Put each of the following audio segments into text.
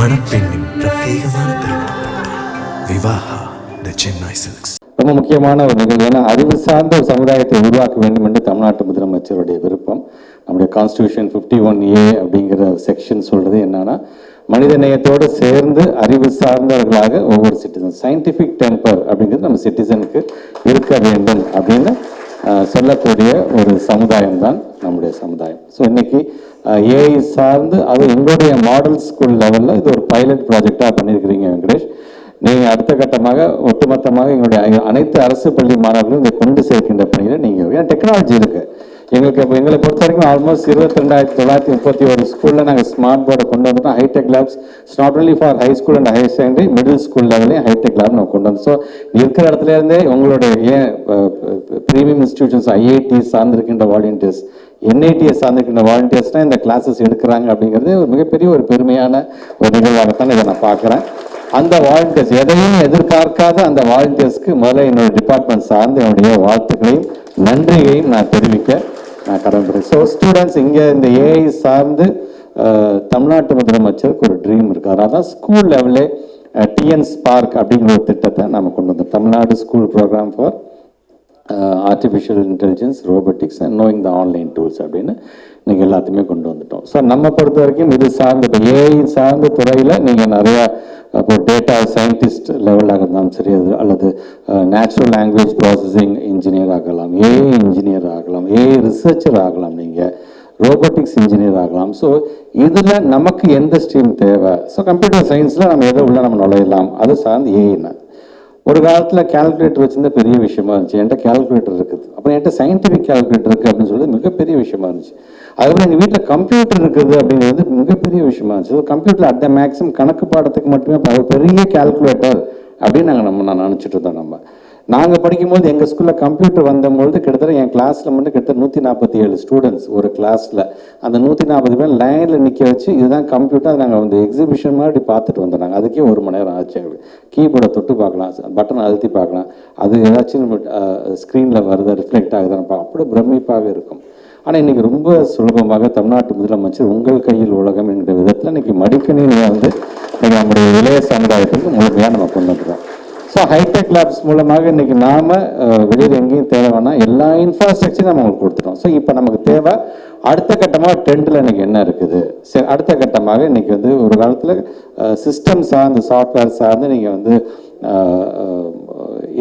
மணப்பெண்ணின் பிரத்யேகமான திருமணம் விவாஹா தி சென்னை சில்க்ஸ். ரொம்ப முக்கியமான ஒரு நிகழ்வு. ஏன்னா அறிவு சார்ந்த ஒரு சமுதாயத்தை உருவாக்க வேண்டும் என்று தமிழ்நாட்டு முதலமைச்சருடைய விருப்பம். நம்முடைய கான்ஸ்டியூஷன் 51A அப்படிங்கிற செக்ஷன் சொல்றது என்னன்னா, மனித நேயத்தோடு சேர்ந்து அறிவு சார்ந்தவர்களாக ஒவ்வொரு சிட்டிசன், சயின்டிஃபிக் டெம்பர் அப்படிங்கிறது நம்ம சிட்டிசனுக்கு இருக்க வேண்டும் அப்படின்னு சொல்லக்கூடிய ஒரு சமுதாயம் தான் நம்முடைய சமுதாயம். ஸோ இன்னைக்கு ஏஐ சார்ந்து அது எங்களுடைய மாடல் ஸ்கூல் லெவலில் இது ஒரு பைலட் ப்ராஜெக்டாக பண்ணியிருக்கிறீங்க வெங்கடேஷ். நீங்கள் அடுத்த கட்டமாக ஒட்டுமொத்தமாக எங்களுடைய அனைத்து அரசு பள்ளி மாணவர்களும் இதை கொண்டு சேர்க்கின்ற பணியில் நீங்கள், ஏன்னா டெக்னாலஜி இருக்குது எங்களுக்கு. இப்போ எங்களை பொறுத்த வரைக்கும் ஆல்மோஸ்ட் 22,931 ஸ்கூலில் நாங்கள் ஸ்மார்ட் போர்டை கொண்டு வந்துட்டோம். Hi-tech labs it's not only for high school and higher secondary, middle school லெவலையும் ஹைடெக் லேப் நம்ம கொண்டு வந்தோம். ஸோ இருக்கிற இடத்துல இருந்தே உங்களுடைய ஏன் ப்ரீமியம் இன்ஸ்டிடியூஷன்ஸ் ஐஐடி சார்ந்திருக்கின்ற வாலண்டியர்ஸ், என்ஐடிஎஸ் சார்ந்திருக்கின்ற வாலண்டியர்ஸ்னால் இந்த கிளாஸஸ் எடுக்கிறாங்க அப்படிங்கிறது ஒரு மிகப்பெரிய ஒரு பெருமையான ஒரு நிகழ்வாகத்தான் இதை நான் பார்க்குறேன். அந்த வாலண்டியர்ஸ், எதையும் எதிர்பார்க்காத அந்த வாலண்டியர்ஸ்க்கு முதல்ல என்னோட டிபார்ட்மெண்ட் சார்ந்து என்னுடைய வாழ்த்துக்களையும் நன்றியையும் நான் தெரிவிக்க நான் கடமைப்படுறேன். ஸோ ஸ்டூடெண்ட்ஸ், இங்கே இந்த ஏஐ சார்ந்து தமிழ்நாட்டு முதலமைச்சருக்கு ஒரு ட்ரீம் இருக்குது. அதனால தான் ஸ்கூல் லெவலே டிஎன் ஸ்பார்க் அப்படிங்கிற ஒரு திட்டத்தை நம்ம கொண்டு வந்தோம். Tamil Nadu school program for artificial intelligence, robotics and knowing the online tools அப்படின்னு இன்றைக்கி எல்லாத்தையுமே கொண்டு வந்துட்டோம். ஸோ நம்ம பொறுத்த வரைக்கும் இது சார்ந்த, இப்போ ஏஐ சார்ந்த துறையில் நீங்கள் நிறையா இப்போ டேட்டா சயின்டிஸ்ட் லெவலாக இருந்தாலும் சரி, அது அல்லது நேச்சுரல் லாங்குவேஜ் ப்ராசஸிங் இன்ஜினியர் ஆகலாம், ஏஐ இன்ஜினியர் ஆகலாம், ஏஐ ரிசர்ச்சர் ஆகலாம், நீங்கள் ரோபோட்டிக்ஸ் இன்ஜினியர் ஆகலாம். ஸோ இதில் நமக்கு எந்த ஸ்ட்ரீம் தேவை? ஸோ கம்ப்யூட்டர் சயின்ஸில் நம்ம எதை உள்ள நம்ம நுழையலாம், அது சார்ந்து ஏஐனா. ஒரு காலத்தில் கேல்குலேட்டர் வச்சுருந்தா பெரிய விஷயமா இருந்துச்சு. என்கிட்ட கேல்குலேட்டர் இருக்குது, அப்புறம் என்கிட்ட சயின்டிஃபிக் கேல்குலேட்டர் இருக்குது அப்படின்னு சொல்லிட்டு மிகப்பெரிய விஷயமா இருந்துச்சு. அதுக்கப்புறம் எங்கள் வீட்டில் கம்ப்யூட்டர் இருக்குது அப்படிங்கிறது மிகப்பெரிய விஷயமா இருந்துச்சு. கம்ப்யூட்டர் அட் த மேக்ஸிமம் கணக்கு பாடத்துக்கு மட்டுமே பெரிய கேல்குலேட்டர் அப்படின்னு நான் நினச்சிட்டு இருந்தோம். நாங்கள் படிக்கும்போது எங்கள் ஸ்கூலில் கம்ப்யூட்டர் வந்தபொழுது கிட்டத்தட்ட என் கிளாஸில் மட்டும் கிட்டத்தட்ட 147 ஸ்டூடெண்ட்ஸ் ஒரு கிளாஸில். அந்த 140 பேர் லைனில் நிற்க வச்சு இதுதான் கம்ப்யூட்டர் நாங்கள் வந்து எக்ஸிபிஷன் மாதிரி பார்த்துட்டு வந்தோம். அதுக்கே 1 மணி நேரம் ஆச்சு எங்களுக்கு. கீபோர்டை தொட்டு பார்க்கலாம், பட்டனை அழுத்தி பார்க்கலாம், அது ஏதாச்சும் ஸ்க்ரீனில் வருது ரிஃப்ளெக்ட் ஆகுதுன்னு அப்படியே பிரமிப்பாக இருக்கும். ஆனால் இன்றைக்கி ரொம்ப சுலபமாக தமிழ்நாட்டு முதலமைச்சர் உங்கள் கையில் உலகம் என்கிற விதத்தில் இன்றைக்கி மடிக்கணினியை வந்து இன்றைக்கி நம்முடைய இளைய சமுதாயத்துக்கு முழுமையாக நம்ம கொண்டு வந்துடுறோம். ஸோ ஹைடெக் லேப்ஸ் மூலமாக இன்றைக்கி நாம் வெளியில் எங்கேயும் தேவை வேணால் எல்லா இன்ஃப்ராஸ்ட்ரக்சரும் நம்ம உங்களுக்கு கொடுத்துட்டோம். ஸோ இப்போ நமக்கு தேவை அடுத்த கட்டமாக ட்ரெண்டில் இன்றைக்கி என்ன இருக்குது, சரி அடுத்த கட்டமாக இன்றைக்கி வந்து ஒரு காலத்தில் சிஸ்டம் சார்ந்து சாஃப்ட்வேர் சார்ந்து நீங்கள் வந்து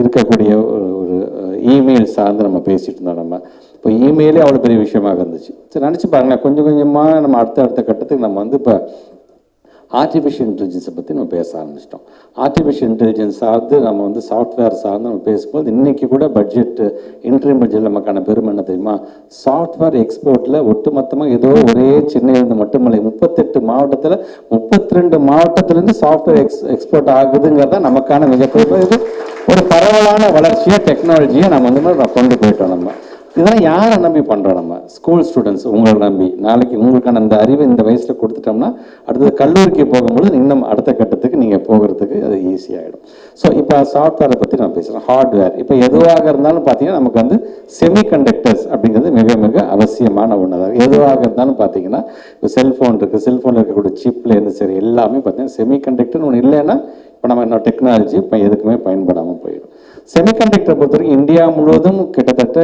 இருக்கக்கூடிய ஒரு இமெயில் சார்ந்து நம்ம பேசிகிட்டு இருந்தோம். நம்ம இப்போ இமெயிலே அவ்வளோ பெரிய விஷயமாக இருந்துச்சு. சரி நினச்சி பாருங்களேன், கொஞ்சம் கொஞ்சமாக நம்ம அடுத்த கட்டத்துக்கு நம்ம வந்து இப்போ ஆர்டிஃபிஷியல் இன்டெலிஜென்ஸை பற்றி நம்ம பேச ஆரம்பிச்சிட்டோம். ஆர்டிஃபிஷியல் இன்டெலிஜென்ஸ் சார்ந்து நம்ம வந்து சாஃப்ட்வேர் சார்ந்து நம்ம பேசும்போது இன்றைக்கி கூட இன்டர்ம் பட்ஜெட் நமக்கான பெருமை என்ன தெரியுமா? சாஃப்ட்வேர் எக்ஸ்போர்ட்டில் ஒட்டுமொத்தமாக ஏதோ ஒரே சென்னையிலேருந்து மட்டுமல்ல 38 மாவட்டத்தில் 32 மாவட்டத்திலேருந்து சாஃப்ட்வேர் எக்ஸ்போர்ட் ஆகுதுங்கிறத நமக்கான மிகப்பெரிய இது ஒரு பரவலான வளர்ச்சியை டெக்னாலஜியை நம்ம வந்து கொண்டு போயிட்டோம். நம்ம இதெல்லாம் யாரை நம்பி பண்ணுறோம்? நம்ம ஸ்கூல் ஸ்டூடெண்ட்ஸ் உங்களை நம்பி. நாளைக்கு உங்களுக்கான அந்த அறிவை இந்த வயசில் கொடுத்துட்டோம்னா அடுத்தது கல்லூரிக்கு போகும்போது இன்னும் அடுத்த கட்டத்துக்கு நீங்கள் போகிறதுக்கு அது ஈஸியாகிடும். ஸோ இப்போ சாஃப்ட்வேரை பற்றி நான் பேசுகிறேன். ஹார்ட்வேர் இப்போ எதுவாக இருந்தாலும் பார்த்தீங்கன்னா நமக்கு வந்து செமிகண்டக்டர்ஸ் அப்படிங்கிறது மிக மிக அவசியமான ஒன்று தான். எதுவாக இருந்தாலும் பார்த்தீங்கன்னா இப்போ செல்ஃபோன் இருக்குது, செல்ஃபோனில் இருக்கக்கூடிய சிப்லேருந்து சரி எல்லாமே பார்த்தீங்கன்னா செமிகண்டக்டர்னு ஒன்று இல்லைன்னா இப்போ நம்ம இன்னும் டெக்னாலஜி இப்போ எதுக்குமே பயன்படாமல் போயிடும். செமிகண்டக்டர் பொறுத்த வரைக்கும் இந்தியா முழுவதும் கிட்டத்தட்ட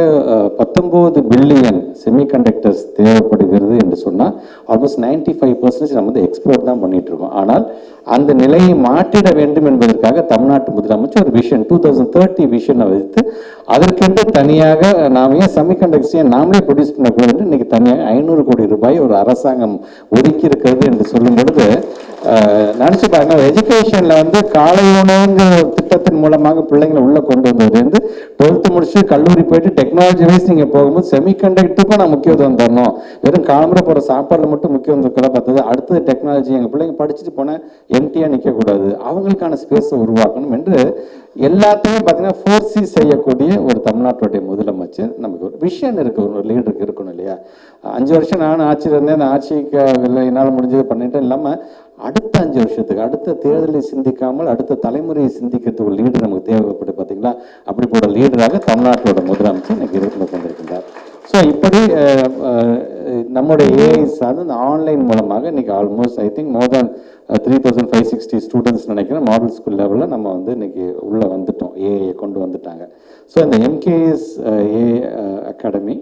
19 பில்லியன் செமிகண்டக்டர்ஸ் தேவைப்படுகிறது என்று சொன்னால் ஆல்மோஸ்ட் 95% நம்ம வந்து எக்ஸ்போர்ட் தான் பண்ணிட்டு இருக்கோம். ஆனால் அந்த நிலையை மாற்றிட வேண்டும் என்பதற்காக தமிழ்நாட்டு முதலமைச்சர் ஒரு விஷன் 2030 விஷனை வைத்து அதற்கென்று தனியாக நாம் ஏன் செமிகண்டக்டர்ஸை நாமளே ப்ரொடியூஸ் பண்ணக்கூடாது இன்னைக்கு தனியாக 500 கோடி ரூபாய் ஒரு அரசாங்கம் ஒதுக்கி இருக்கிறது என்று சொல்லும் பொழுது நினச்சி பாருங்க. எஜுகேஷனில் வந்து காலை உணவுங்கிற திட்டத்தின் மூலமாக பிள்ளைங்களை உள்ளே கொண்டு வந்ததுலேருந்து 12th முடிச்சு கல்லூரி போயிட்டு டெக்னாலஜி வைஸ் நீங்கள் போகும்போது செமிகண்டக்டருக்கும் நான் முக்கியத்துவம் தரணும். வெறும் காலம்புரை போகிற சாப்பாடில் மட்டும் முக்கியத்துவம் கூட பார்த்தது. அடுத்தது டெக்னாலஜி எங்கள் பிள்ளைங்க படிச்சுட்டு போனால் எம்டியாக நிற்கக்கூடாது, அவங்களுக்கான ஸ்பேஸை உருவாக்கணும் என்று எல்லாத்தையும் பார்த்தீங்கன்னா ஃபோர்ஸி செய்யக்கூடிய ஒரு தமிழ்நாட்டுடைய முதலமைச்சர். நமக்கு ஒரு விஷன் இருக்குது, ஒரு லீடருக்கு இருக்கணும் இல்லையா? 5 வருஷம் நானும் ஆட்சியில் இருந்தேன். அந்த ஆட்சிக்கு என்னால் முடிஞ்சது பண்ணிட்டு இல்லாமல் அடுத்த 5 வருஷத்துக்கு அடுத்த தேர்தலை சிந்திக்காமல் அடுத்த தலைமுறையை சிந்திக்கிறதுக்கு ஒரு லீடர் நமக்கு தேவைப்பட்டு பார்த்தீங்களா? அப்படிப்பட்ட லீடராக தமிழ்நாட்டோட முதலமைச்சர் இன்னைக்கு இருந்து கொண்டிருக்கின்றார். ஸோ இப்படி நம்முடைய ஏஐ சார்ந்து இந்த ஆன்லைன் மூலமாக இன்றைக்கி almost I think more than 3560 students நினைக்கிறேன் மாடல் ஸ்கூல் லெவலில் நம்ம வந்து இன்றைக்கி உள்ளே வந்துட்டோம், ஏஐயை கொண்டு வந்துட்டாங்க. ஸோ இந்த எம்கேஎஸ் ஏஐ அகாடமி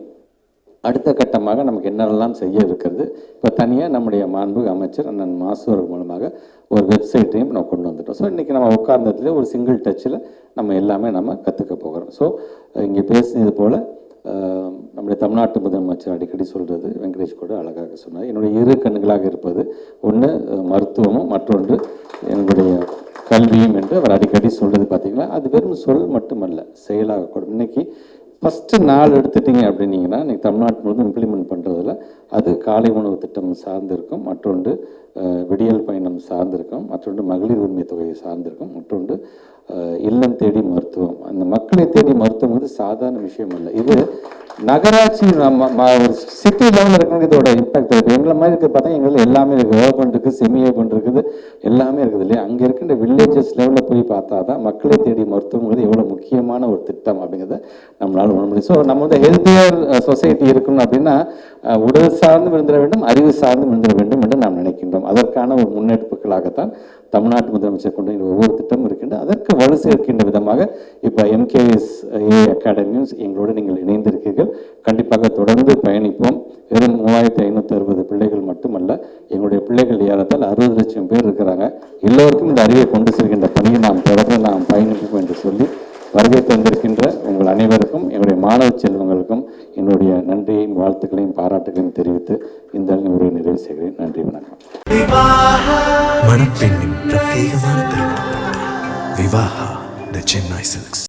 அடுத்த கட்டமாக நமக்கு என்னெல்லாம் செய்ய இருக்கிறது, இப்போ தனியாக நம்முடைய மாண்புமிகு அமைச்சர் அண்ணன் மாசுவர் மூலமாக ஒரு வெப்சைட்டையும் நம்ம கொண்டு வந்துட்டோம். ஸோ இன்றைக்கி நம்ம உட்கார்ந்ததுலேயே ஒரு சிங்கிள் டச்சில் நம்ம எல்லாமே நம்ம கற்றுக்க போகிறோம். ஸோ இங்கே பேசினது போல் நம்முடைய தமிழ்நாட்டு முதலமைச்சர் அடிக்கடி சொல்கிறது, வெங்கடேஷ் கூட அழகாக சொன்னார், என்னுடைய இரு கண்களாக இருப்பது ஒன்று மருத்துவமும் மற்றொன்று என்னுடைய கல்வியும் என்று அவர் அடிக்கடி சொல்கிறது. பார்த்திங்களா, அது வெறும் சொல் மட்டுமல்ல, செயலாக கூட. இன்றைக்கி ஃபஸ்ட்டு நாள் எடுத்துட்டிங்க அப்படின்னீங்கன்னா இன்றைக்கி தமிழ்நாட்டு முழுவதும் இம்ப்ளிமெண்ட் பண்ணுறதுல அது காலை உணவு திட்டம் சார்ந்திருக்கும், மற்றொன்று விடியல் பயணம் சார்ந்திருக்கும், மற்றொன்று மகளிர் உரிமை தொகையை சார்ந்திருக்கும், மற்றொன்று இல்லம் தேடி மருத்துவம். அந்த மக்களை தேடி மருத்துவம் வந்து சாதாரண விஷயம் இல்லை. இது நகராட்சி ஒரு சிட்டி லெவலில் இருக்கணும். இதோட இம்பாக்ட் இருக்குது. எங்களை மாதிரி இருக்க பார்த்தா எங்களுக்கு எல்லாமே இருக்குது, ஏர்பன் இருக்குது, செமி ஏர்பன் இருக்குது, எல்லாமே இருக்குது இல்லையா. அங்கே இருக்கின்ற வில்லேஜஸ் லெவலில் போய் பார்த்தா தான் மக்களை தேடி மருத்துவங்கிறது எவ்வளோ முக்கியமான ஒரு திட்டம் அப்படிங்கிறத நம்மளால் உணர முடியும். ஸோ நம்ம வந்து ஹெல்த்தியர் சொசைட்டி இருக்கணும் அப்படின்னா உடல் சார்ந்தும் இருந்திட வேண்டும், அறிவு சார்ந்தும் இருந்திட வேண்டும் என்று நாம் நினைக்கின்றோம். அதற்கான ஒரு முன்னெடுப்புகளாகத்தான் தமிழ்நாட்டு முதலமைச்சர் கொண்டு ஒவ்வொரு திட்டமும் இருக்கின்ற அதற்கு வலு சேர்க்கின்ற விதமாக இப்போ எம்கேஎஸ் ஏ அகாடமியும் எங்களோடு நீங்கள் இணைந்திருக்கீர்கள். கண்டிப்பாக தொடர்ந்து பயணிப்போம். வெறும் 3560 பிள்ளைகள் மட்டுமல்ல, எங்களுடைய பிள்ளைகள் ஏறத்தால் 60 லட்சம் பேர் இருக்கிறாங்க. எல்லோருக்கும் இந்த அறிவை கொண்டு செல்கின்ற பணியை நாம் தொடர்ந்து நாம் பயணிப்போம் என்று சொல்லி வருகை தந்திருக்கின்ற உங்கள் அனைவருக்கும், என்னுடைய மாணவ செல்வங்களுக்கும் என்னுடைய நன்றியையும் வாழ்த்துக்களையும் பாராட்டுகளையும் தெரிவித்து இந்த உரையை நிறைவு செய்கிறேன். நன்றி, வணக்கம். மணப்பெண்ணின் பிரத்யேகமான திருமணம் விவாஹா தி சென்னை சில்க்ஸ்.